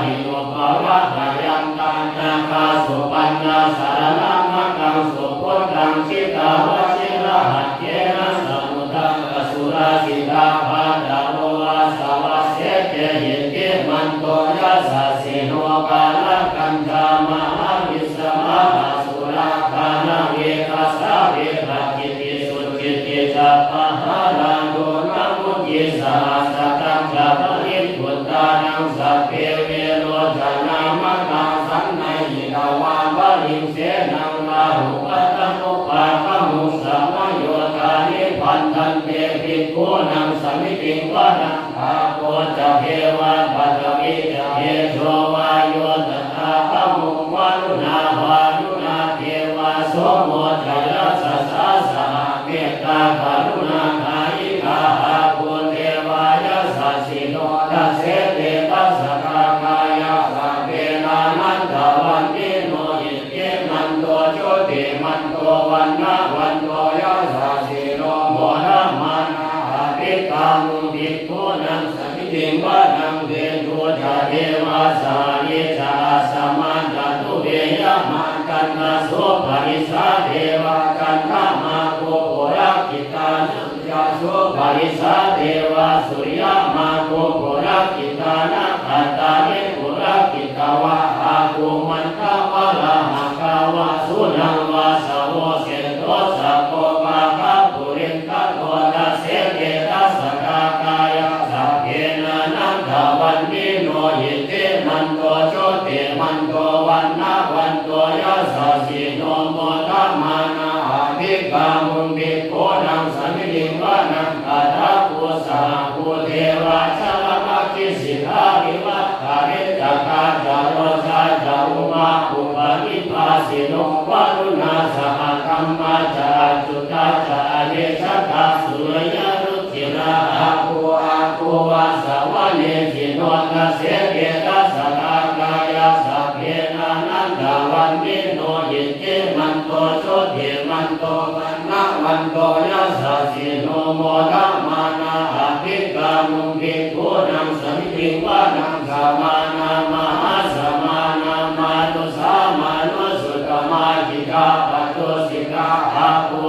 หิโยภวะหายันตังนาคาสุปันนาสารนังมังกังสุพุทธังชิตาวชิระหัตเยนะสมุทังอสุราสิกาภาดาโลวาสาวะเสเจหิเกมันโตยัสสะสิโนกาลกัญจามหาวิสมาอสุราคานาเวคัสสะเวภกิติสุจิติจัปปะหาลังโดนะมุจิสาสะตังจัปปิพุทธานังสัพเพเวโรจนามะกังสันนัยหิตาวาบาลิงเสนังลาหุปัตตมุปาปะมุสัมมโยธานิพันธันเตภิกขุนังสมิติงวะนังอาโกจะเทวะปัตวิจะเทโชวาโยตถาปะมุวานุนาวานุนาเทวะโสโมจยสัสสะสหเมตตาภารุณาคายิกาหาภูเทวายสัสสิโนทัสเสเตตัสสะกากายะสัพเพนานันทวันติโนยิเกมันโตโชติมันโตวันนะวันโตยัสสะสิโนโมนะมานะอาภิกามุภิกขุนังสมิติงวะนังเวทุจะเทวาสานิจาสมาจัตุเวยมากันนาโสภริสาเทวากันธมาโกโกรักขิตานัญญาโสภริสาเทวาสุริยมาโกโกรักขิตานะขัตตาเนโกรักขิตาวะอาภูมันตาวะละหะกาวะสุนังวาสาวเสโตสัพโพปาคะปุรินทะโตทัสเสเตตัสสะกากายะสัพเพนะนันทวันนิโนยิเตมันโตโชติมันโตวันนะวันโตยัสสะสิโนโมทัมมานะอาภิกขามุนภิกขุนังสมิติงวะนังอัฏฐภูสหภูเทวาชะละมะคิสิทาวิวัฏฐานิจักขาจารโรชาจารุมาอุปาณิภาสิโนวารุณาสหธัมมาจาจุตาจาเนชะตาสุรยารุจิราอาภูวาสาวะเนจิโนทัสเสเกตัสสะกากายะสัพเพนานันทวันนิโนยิเกมันโตโชติมันโตวันนะวันโตยัสสะสิโนโมทัมมานะอาภิกขามุภิกขุนังสมิติงวะนังสมานะมหาสมานะมานุสามานุสุตมาจิกาปัตโตสิกาอาภู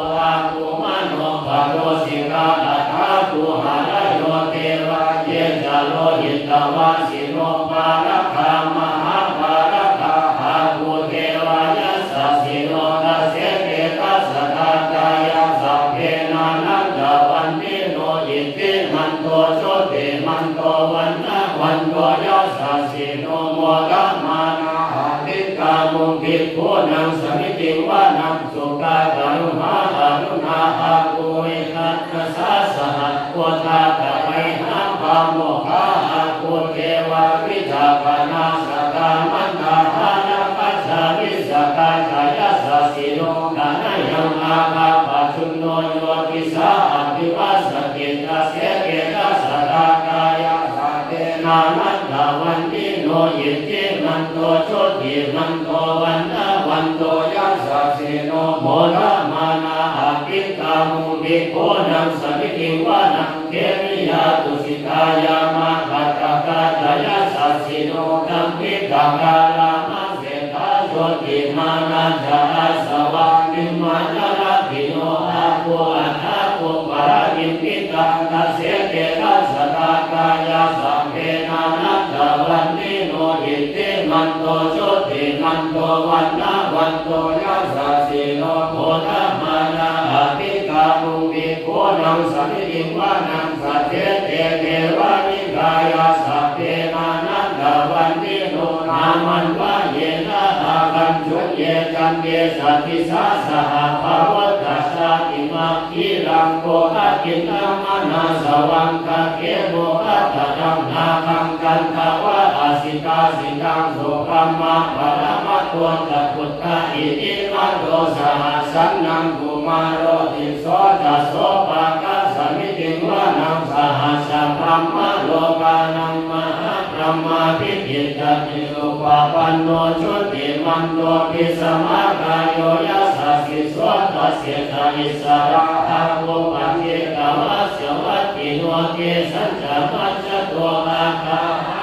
มโนปัตโตสิกาอัฏฐาภูหะระโยเทวะเยจาโลหิตวาสิโนปาระคามหาปาระคาอาภูเทวายัสสะสิโนทัสเสเตตัสสะกากายะสัพเพนานันทวันนิโนยิเตมันโตโชติมันโตวันนะวันโตยัสสะสิโนโมทัมมานะอาภิกขามุภิกขุนังสมิติงวะนังสุขากรุณาอนุนาอาภูเวนัสสะสหโพธาตะไมหังพาโมฆะอาภูเทวาวิชาปนาสกามันตาหานะปัจจาวิสกาจายสัสสะสิโนกานะยังอาภาปัจจุโนโยติสาอภิวัสสะเกตัสเสเกตัสสะกากายะสัพเพนานันทวันนิโนยิเตมันโตโชติมันโตวันนะวันโตยัสสะสิโนโมทัมมานะอาภิกขามุภิกขุนังสมิติงวะนังเทมิยาตุสิทายามาคัตตะกาจายสัสสิโนกัมปิตากาลามาเสตาโชติมานะจาสวังนิมานะระภิโนอาภูอัฏฐาภูปะระยิมปิตังทัสเสเตตัสสะกากายะสัพเพนานันทวันนิโนยิเตมันโตโชติมันโตวันนะวันโตยัสสะสิโนโพธัมมานะอาภิกขามุภิกขุนังสมิติงวะนังสัทเทเตเทวานิกายะสัพเพนานันทวันนิโนนามันวะเยนะอาคัญชุเยจันเยสัทธิสาสหภาวัตตัสสะอิมาคิรังโกหะกินนามานาสวังคะเกโมหัตถะธังนาคังกันทวะอาสิตาสิตังโสกัมมะปะระมะโตจะพุทธะอิติมัตโตสหัสสันนังกุมารโรติโสจะโสภะคะสมิติงวะนังสหัสสะพรหมโลกานังมหาพรหมาภิจิตติโลกะปันโนชุติมันโตปิสมากายโยยัสสะสิโสตัสเสตาอิสระอาโภปังเกกวะเสวัตติโนเกสัจจะปัจจโตอาคา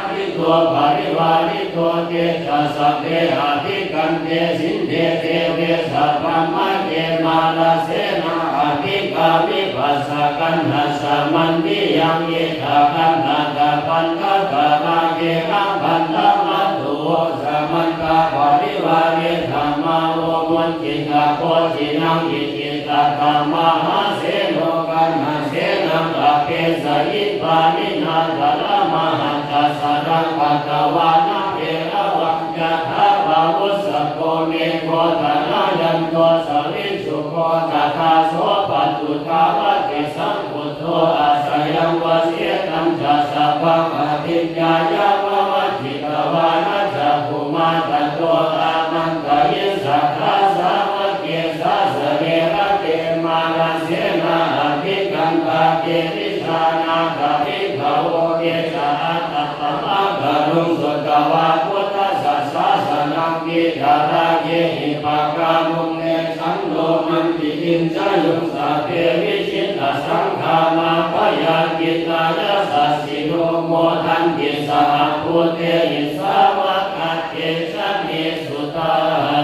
ภิก ตัวปริวาริตัวเตชะสัพเพอภิกันเตสินเตเทเวสัพพมะเกมาลาเสนาอภิกามิปัสสะกันหัสสะมันติยังเยตากันนาตาปันนาตามาเกนังปันนามัตถุสมันตาปริวาริธรรมาโวมุนจิตาโพธินังยิจิตาธรรมหาเสโนกันหาเสนังอภิสยิปานินาตาละมหันตสารังปัตตวานะเอระวังยะถาวาวุสโกเมโกตนายันโตสลิสุโกตถาโสปัจจุทาวะเกสังพุทโธอาสยังวเสียตัมจัสสะพังอภิญญายาวะวัจจิตวานะจักขุมาตันโตอามันตยิสัทธาสาวะเกสาสเวระเตมาลาเสนาอภิกันตาเกริชานาคาภิกขโวเกสาตัปปะมะกะรุงสุตวะพุทธสัสสะสนังกิดาราเกหิปะกามุเนสันโลมันติอินจายุงสาเทวิชิตาสังฆามาปยากิตายาสัสสิโนโมทันติสหพุทเทหิสาวะกัจเจชะเนสุตา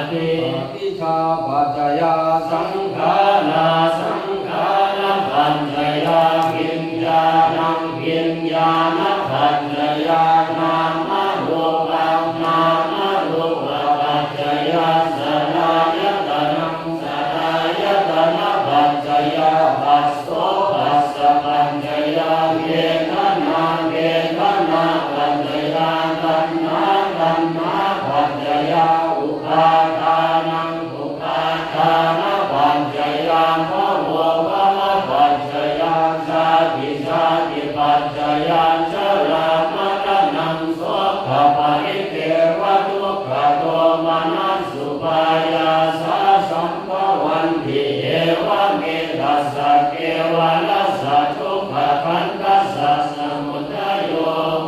ติปิชาปัจจยาสังฆานาสังฆานาปัจจยาวิญญาณังวิญญาณปัจจยานามรูปังนามรูปปัจจยาสลายตนะสลายตนะปัจจยาปัสโสปัสสะปัจจยาเวทนาเวทนาปัจจยาตัณหาตัณหาปัจจยาอุปาทานังอุปาทานปัจจยาภวภวปัจจยาชาติชาติปัจจยาชรามรณังโสภปริเทวทุกขโทมนัสสุปายาสาสัมภวันติเอวเมตัสสะเกวะลัสสะทุกขขันธัสสะสมุทัยโย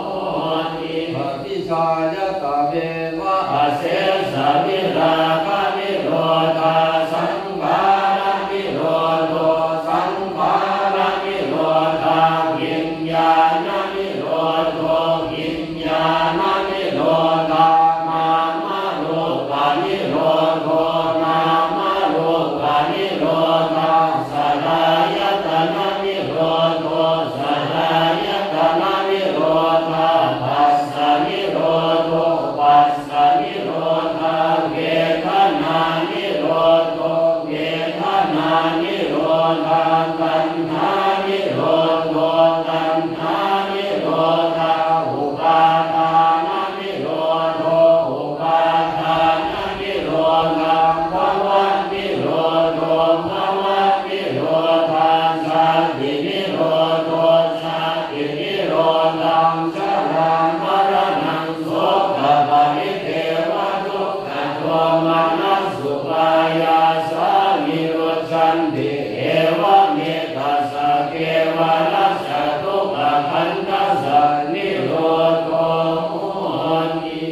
โหติปฏิชายตาเววะอาเสสะวิราคะนิโรธาสังขารนิโรโธสังขารนิโรธาวิญญาณนิโรโธวิญญาณนิโรธานามรูปานิโรโธนามรูปานิโรธาสลายตนะนิโรโธสลายตนะนิโรธาปัสสะนิโรโธปัสสะนิโรธาเวทนานิโรโธเวทนานิโรธาตัณหานิโรโธตัณหานิโรธาอุปาทานนิโรโธอุปาทานนิโรธาภวะนิโรโธภวะนิโรธาชาตินิโรโธชาตินิโรธังชรามรณังโสภปริเทวทุกขโทมนัสสุปายาสานิโรชันติเอวเมตัสสะเกวะลัสสะทุกขขันธัสสะนิโรโธโหติ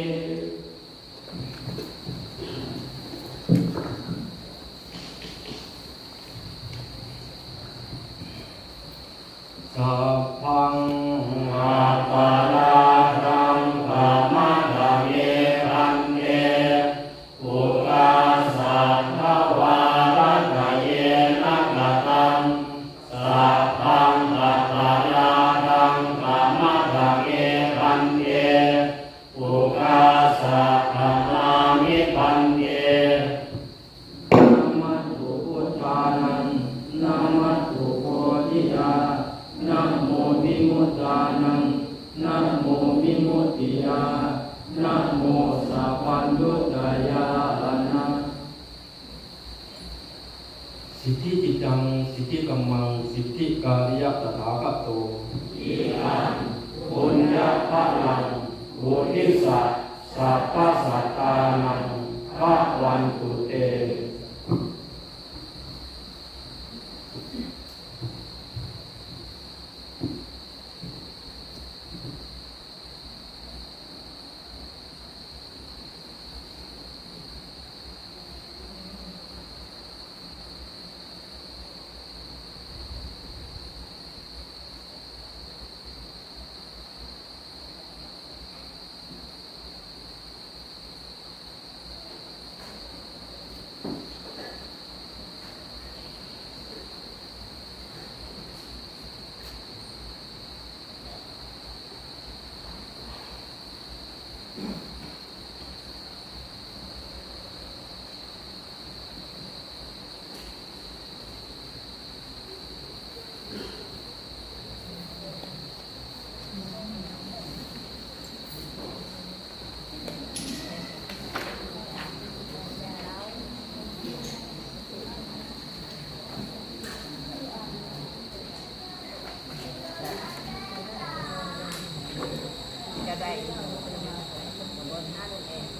สัพพังอาปารารังธรรมะธรรมเยอันเตอุกาสัทธวารัตเยนะกตังสัพพังอาปารารังธรรมะธรรมเยอันเตอุกาสัทธมามิปันเตนะมัตถุพุทธานังนะมัตถุโพธิยานะโมวิมุตตานังนะโมวิมุตติยานะโมสัพพัญญุตยานะสิทธิจิตตังสิทธิกัมมังสิทธิกาลิยตถาคตโตอิทังปุญญพลังบุริสัตสัพพสัตตานังภะวันตุเต ก็ได้บนท่านแอน